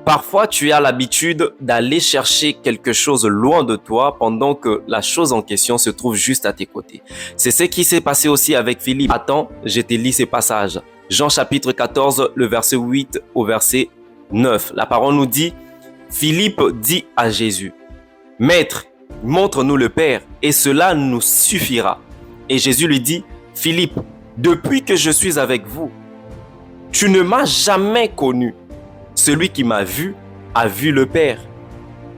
Parfois, tu as l'habitude d'aller chercher quelque chose loin de toi pendant que la chose en question se trouve juste à tes côtés. C'est ce qui s'est passé aussi avec Philippe. Attends, je te lis ces passages. Jean chapitre 14, le verset 8 au verset 9. La parole nous dit, Philippe dit à Jésus, « Maître, montre-nous le Père et cela nous suffira. » Et Jésus lui dit, « Philippe, depuis que je suis avec vous, tu ne m'as jamais connu. Celui qui m'a vu a vu le Père,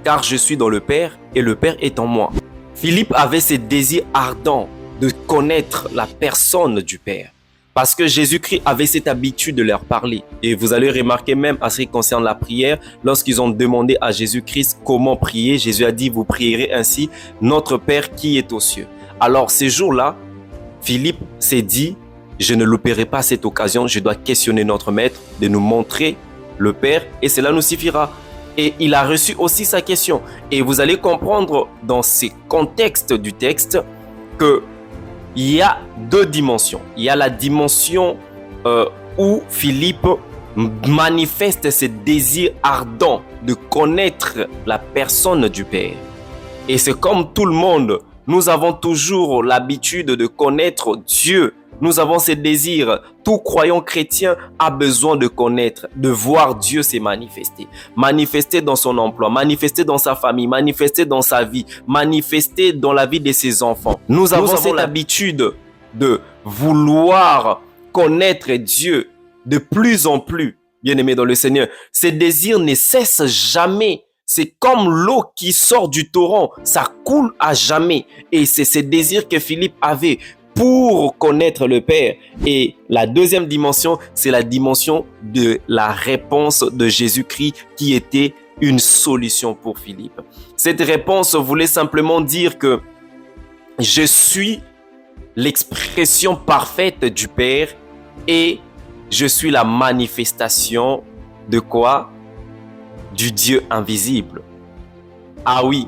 car je suis dans le Père et le Père est en moi. » Philippe avait ce désir ardent de connaître la personne du Père, parce que Jésus-Christ avait cette habitude de leur parler. Et vous allez remarquer même à ce qui concerne la prière, lorsqu'ils ont demandé à Jésus-Christ comment prier, Jésus a dit, vous prierez ainsi, notre Père qui est aux cieux. Alors ces jours-là, Philippe s'est dit, je ne louperai pas cette occasion, je dois questionner notre maître de nous montrer le Père et cela nous suffira. Et il a reçu aussi sa question. Et vous allez comprendre dans ces contextes du texte que il y a deux dimensions. Il y a la dimension où Philippe manifeste ce désir ardent de connaître la personne du Père. Et c'est comme tout le monde, nous avons toujours l'habitude de connaître Dieu. Nous avons ce désir. Tout croyant chrétien a besoin de connaître, de voir Dieu se manifester. Manifester dans son emploi, manifester dans sa famille, manifester dans sa vie, manifester dans la vie de ses enfants. Nous avons cette habitude de vouloir connaître Dieu de plus en plus, bien-aimés dans le Seigneur. Ce désir ne cesse jamais. C'est comme l'eau qui sort du torrent, ça coule à jamais. Et c'est ce désir que Philippe avait pour connaître le Père. Et la deuxième dimension, c'est la dimension de la réponse de Jésus-Christ qui était une solution pour Philippe. Cette réponse voulait simplement dire que je suis l'expression parfaite du Père et je suis la manifestation de quoi? Du Dieu invisible. Ah oui,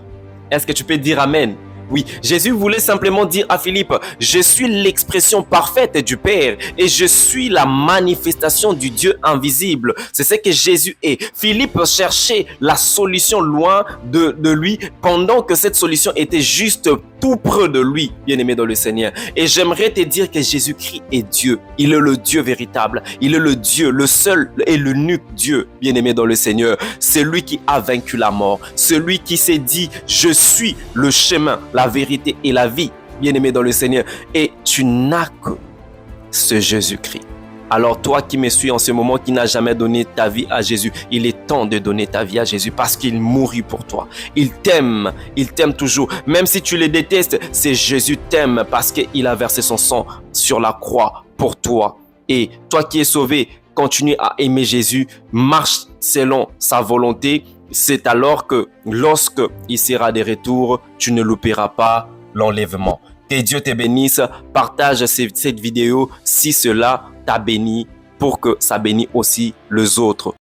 est-ce que tu peux dire Amen? Oui, Jésus voulait simplement dire à Philippe, je suis l'expression parfaite du Père et je suis la manifestation du Dieu invisible. C'est ce que Jésus est. Philippe cherchait la solution loin de lui pendant que cette solution était juste tout près de lui, bien-aimé dans le Seigneur. Et j'aimerais te dire que Jésus-Christ est Dieu. Il est le Dieu véritable. Il est le Dieu, le seul et l'unique Dieu, bien-aimé dans le Seigneur. C'est lui qui a vaincu la mort. Celui qui s'est dit, je suis le chemin, la vérité et la vie, bien-aimé dans le Seigneur. Et tu n'as que ce Jésus-Christ. Alors toi qui me suis en ce moment, qui n'as jamais donné ta vie à Jésus, il est temps de donner ta vie à Jésus parce qu'il mourut pour toi. Il t'aime toujours. Même si tu le détestes, c'est Jésus t'aime parce qu'il a versé son sang sur la croix pour toi. Et toi qui es sauvé, continue à aimer Jésus, marche selon sa volonté. C'est alors que lorsque il sera de retour, tu ne louperas pas l'enlèvement. Que Dieu te bénisse. Partage cette vidéo si cela t'a béni pour que ça bénisse aussi les autres.